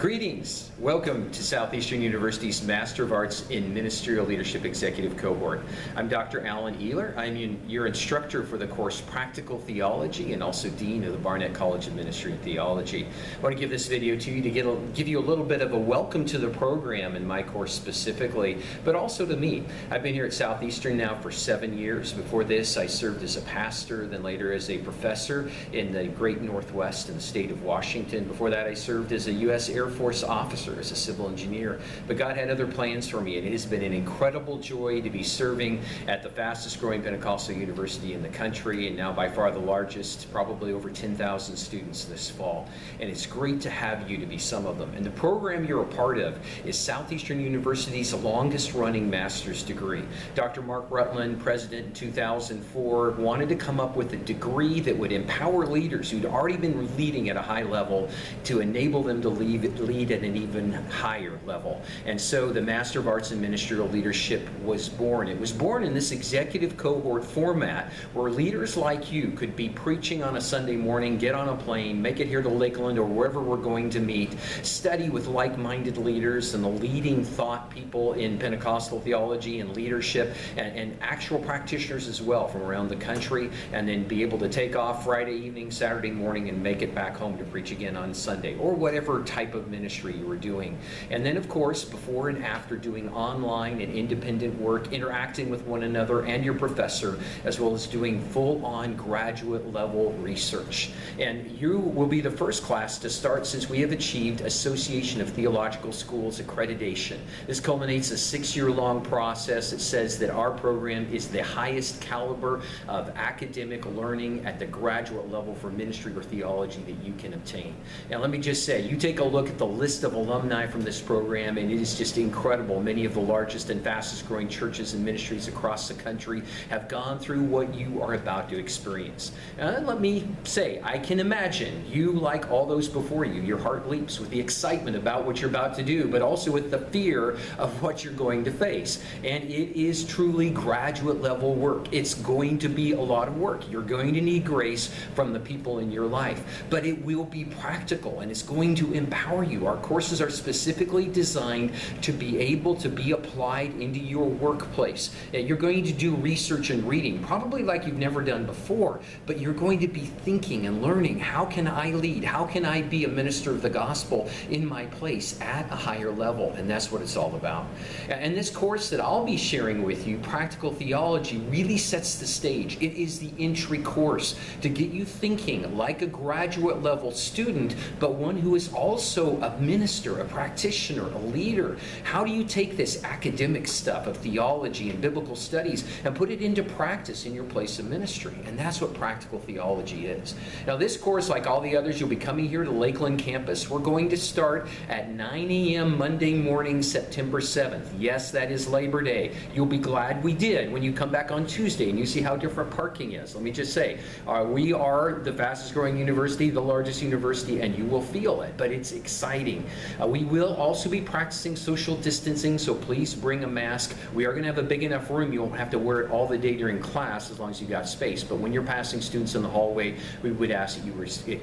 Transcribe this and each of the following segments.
Greetings. Welcome to Southeastern University's Master of Arts in Ministerial Leadership Executive Cohort. I'm Dr. Alan Ehler. I'm your instructor for the course Practical Theology and also Dean of the Barnett College of Ministry and Theology. I want to give this video to you to give you a little bit of a welcome to the program and my course specifically, but also to me. I've been here at Southeastern now for 7 years. Before this, I served as a pastor, then later as a professor in the Great Northwest in the state of Washington. Before that, I served as a U.S. Air Force officer, as a civil engineer. But God had other plans for me, and it has been an incredible joy to be serving at the fastest growing Pentecostal university in the country, and now by far the largest, probably over 10,000 students this fall. And it's great to have you to be some of them. And the program you're a part of is Southeastern University's longest running master's degree. Dr. Mark Rutland, president in 2004, wanted to come up with a degree that would empower leaders who'd already been leading at a high level to enable them to lead at an even higher level. And so the Master of Arts in Ministerial Leadership was born. It was born in this executive cohort format where leaders like you could be preaching on a Sunday morning, get on a plane, make it here to Lakeland or wherever we're going to meet, study with like-minded leaders and the leading thought people in Pentecostal theology and leadership and actual practitioners as well from around the country, and then be able to take off Friday evening, Saturday morning, and make it back home to preach again on Sunday, or whatever type of ministry you were doing. And then, of course, before and after, doing online and independent work, interacting with one another and your professor, as well as doing full-on graduate level research. And you will be the first class to start since we have achieved Association of Theological Schools accreditation. This culminates a 6-year-long process that says that our program is the highest caliber of academic learning at the graduate level for ministry or theology that you can obtain. Now, let me just say, you take a look at the list of alumni from this program, and it is just incredible. Many of the largest and fastest growing churches and ministries across the country have gone through what you are about to experience. And let me say, I can imagine you, like all those before you, your heart leaps with the excitement about what you're about to do, but also with the fear of what you're going to face. And it is truly graduate level work. It's going to be a lot of work. You're going to need grace from the people in your life, but it will be practical and it's going to empower you. Our courses are specifically designed to be able to be applied into your workplace. You're going to do research and reading, probably like you've never done before, but you're going to be thinking and learning, how can I lead? How can I be a minister of the gospel in my place at a higher level? And that's what it's all about. And this course that I'll be sharing with you, Practical Theology, really sets the stage. It is the entry course to get you thinking like a graduate level student, but one who is also a minister, a practitioner, a leader. How do you take this academic stuff of theology and biblical studies and put it into practice in your place of ministry? And that's what Practical Theology is. Now, this course, like all the others, you'll be coming here to Lakeland campus. We're going to start at 9 a.m. Monday morning, September 7th. Yes, that is Labor Day. You'll be glad we did when you come back on Tuesday and you see how different parking is. Let me just say, we are the fastest growing university, the largest university, and you will feel it, but it's exciting. We will also be practicing social distancing, so please bring a mask. We are going to have a big enough room you won't have to wear it all the day during class as long as you've got space, but when you're passing students in the hallway, we would ask that you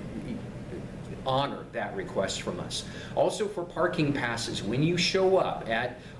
honor that request from us. Also, for parking passes, when you show up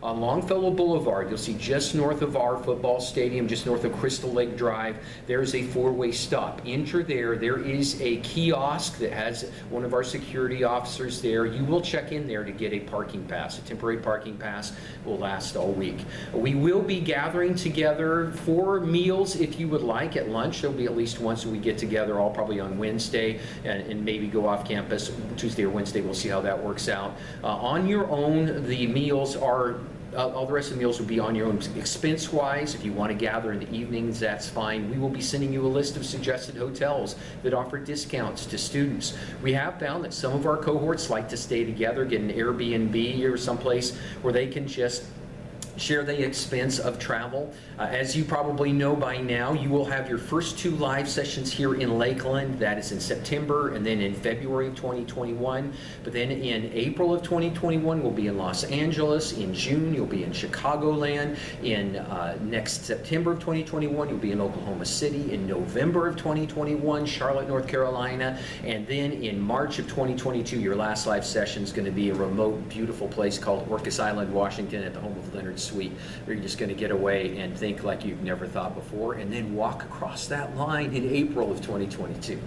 on Longfellow Boulevard, you'll see just north of our football stadium, just north of Crystal Lake Drive, there's a 4-way stop. Enter there. There is a kiosk that has one of our security officers there. You will check in there to get a parking pass. A temporary parking pass will last all week. We will be gathering together for meals if you would like at lunch. There'll be at least once we get together, all probably on Wednesday, and maybe go off campus Tuesday or Wednesday. We'll see how that works out. On your own, the meals are all the rest of the meals will be on your own expense-wise. If you want to gather in the evenings, that's fine. We will be sending you a list of suggested hotels that offer discounts to students. We have found that some of our cohorts like to stay together, get an Airbnb or someplace where they can just share the expense of travel. As you probably know by now, you will have your first 2 live sessions here in Lakeland. That is in September and then in February of 2021. But then in April of 2021, we'll be in Los Angeles. In June, you'll be in Chicagoland. In next September of 2021, you'll be in Oklahoma City. In November of 2021, Charlotte, North Carolina. And then in March of 2022, your last live session is going to be a remote, beautiful place called Orcas Island, Washington, at the home of Leonard Sweet, where you're just going to get away and think like you've never thought before, and then walk across that line in April of 2022.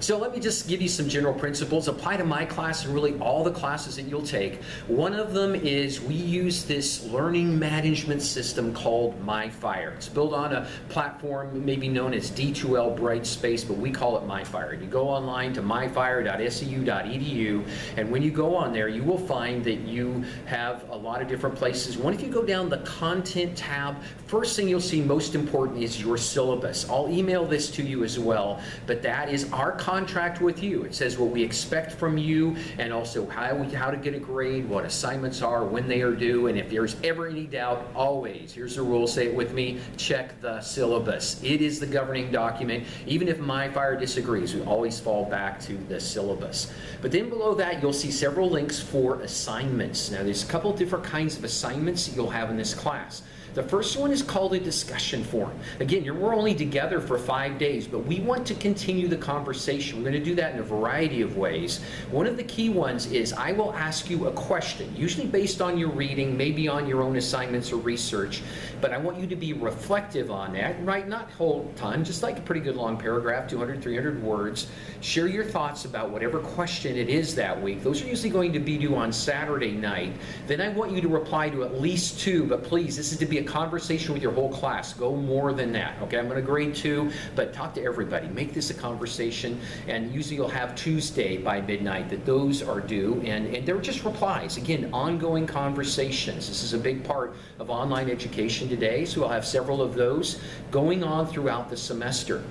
So let me just give you some general principles. Apply to my class and really all the classes that you'll take. One of them is we use this learning management system called MyFire. It's built on a platform maybe known as D2L Brightspace, but we call it MyFire. You go online to myfire.seu.edu, and when you go on there, you will find that you have a lot of different places. One, if you go down the content tab, first thing you'll see most important is your syllabus. I'll email this to you as well, but that is our contract with you. It says what we expect from you, and also how to get a grade, what assignments are, when they are due, and if there's ever any doubt, always, here's the rule, say it with me, check the syllabus. It is the governing document. Even if MyFire disagrees, we always fall back to the syllabus. But then below that, you'll see several links for assignments. Now, there's a couple different kinds of assignments that you'll have in this class. The first one is called a discussion forum. Again, we're only together for 5 days, but we want to continue the conversation. We're going to do that in a variety of ways. One of the key ones is I will ask you a question, usually based on your reading, maybe on your own assignments or research, but I want you to be reflective on that, right? Not whole ton, just like a pretty good long paragraph, 200, 300 words. Share your thoughts about whatever question it is that week. Those are usually going to be due on Saturday night. Then I want you to reply to at least 2, but please, this is to be a conversation with your whole class. Go more than that. Okay, I'm going to grade 2, but talk to everybody. Make this a conversation, and usually you'll have Tuesday by midnight that those are due, and they're just replies. Again, ongoing conversations. This is a big part of online education today, so we'll have several of those going on throughout the semester.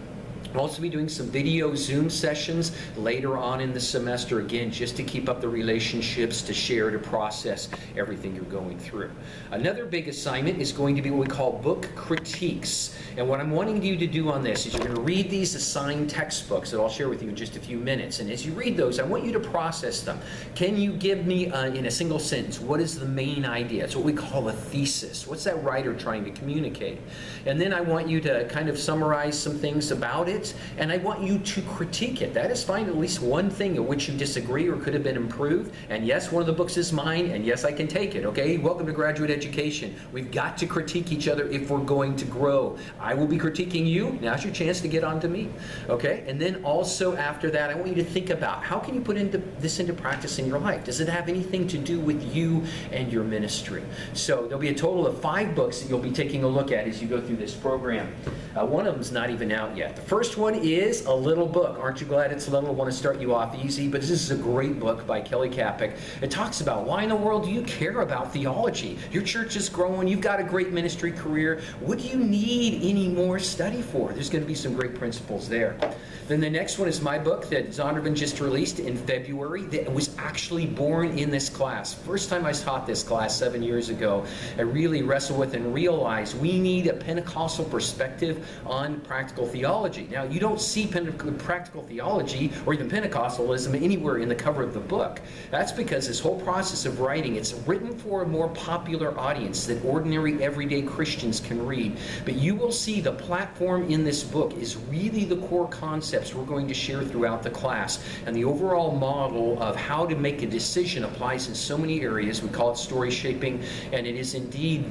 We'll also be doing some video Zoom sessions later on in the semester, again, just to keep up the relationships, to share, to process everything you're going through. Another big assignment is going to be what we call book critiques. And what I'm wanting you to do on this is you're going to read these assigned textbooks that I'll share with you in just a few minutes. And as you read those, I want you to process them. Can you give me, in a single sentence, what is the main idea? It's what we call a thesis. What's that writer trying to communicate? And then I want you to kind of summarize some things about it, and I want you to critique it. That is, find at least one thing in which you disagree or could have been improved. And yes, one of the books is mine, and yes, I can take it, okay? Welcome to graduate education. We've got to critique each other if we're going to grow. I will be critiquing you. Now's your chance to get on to me, okay? And then also after that, I want you to think about how can you put this into practice in your life? Does it have anything to do with you and your ministry? So there'll be a total of 5 books that you'll be taking a look at as you go through this program. One of them's not even out yet. The first one is a little book. Aren't you glad it's little? I want to start you off easy, but this is a great book by Kelly Kapic. It talks about why in the world do you care about theology? Your church is growing. You've got a great ministry career. What do you need any more study for? There's going to be some great principles there. Then the next one is my book that Zondervan just released in February that was actually born in this class. First time I taught this class 7 years ago, I really wrestled with and realized we need a Pentecostal perspective on practical theology. Now, you don't see practical theology or even Pentecostalism anywhere in the cover of the book. That's because this whole process of writing, it's written for a more popular audience that ordinary, everyday Christians can read. But you will see the platform in this book is really the core concepts we're going to share throughout the class. And the overall model of how to make a decision applies in so many areas. We call it story shaping, and it is indeed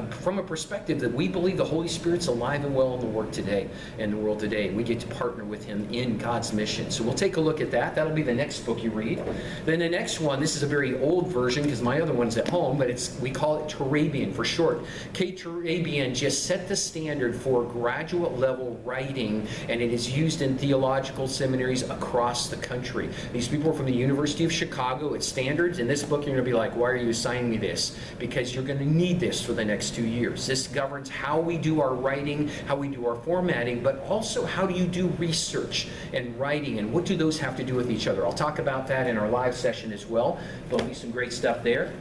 from a perspective that we believe the Holy Spirit's alive and well in the work today, in the world today. We get to partner with Him in God's mission. So we'll take a look at that. That'll be the next book you read. Then the next one, this is a very old version because my other one's at home, but we call it Turabian for short. K. Turabian just set the standard for graduate level writing, and it is used in theological seminaries across the country. These people are from the University of Chicago. It's standards. In this book, you're going to be like, why are you assigning me this? Because you're going to need this for the next 2 years. This governs how we do our writing, how we do our formatting, but also how do you do research and writing, and what do those have to do with each other? I'll talk about that in our live session as well. There'll be some great stuff there.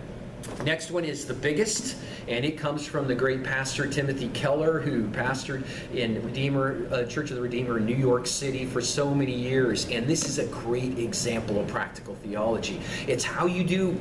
Next one is the biggest, and it comes from the great pastor Timothy Keller, who pastored in Church of the Redeemer in New York City for so many years. And this is a great example of practical theology. It's how you do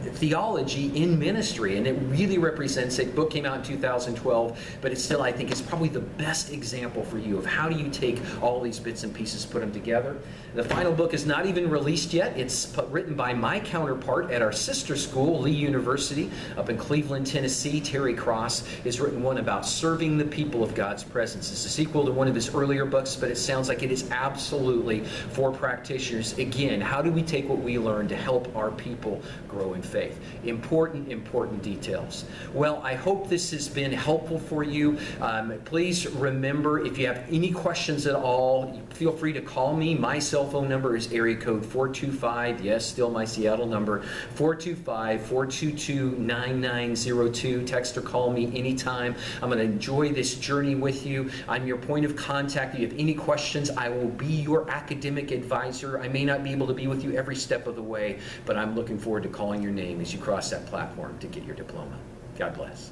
theology in ministry, and it really represents it. The book came out in 2012, but it's still, I think, it's probably the best example for you of how do you take all these bits and pieces, put them together. The final book is not even released yet. It's written by my counterpart at our sister school, Lee University, up in Cleveland, Tennessee. Terry Cross has written one about serving the people of God's presence. It's a sequel to one of his earlier books, but it sounds like it is absolutely for practitioners. Again, how do we take what we learn to help our people grow in faith? Important details. Well, I hope this has been helpful for you. Please remember, if you have any questions at all, feel free to call me. My cell phone number is area code 425, yes, still my Seattle number, 425-422-9902. Text or call me anytime. I'm going to enjoy this journey with you. I'm your point of contact. If you have any questions, I will be your academic advisor. I may not be able to be with you every step of the way, but I'm looking forward to calling your name as you cross that platform to get your diploma. God bless.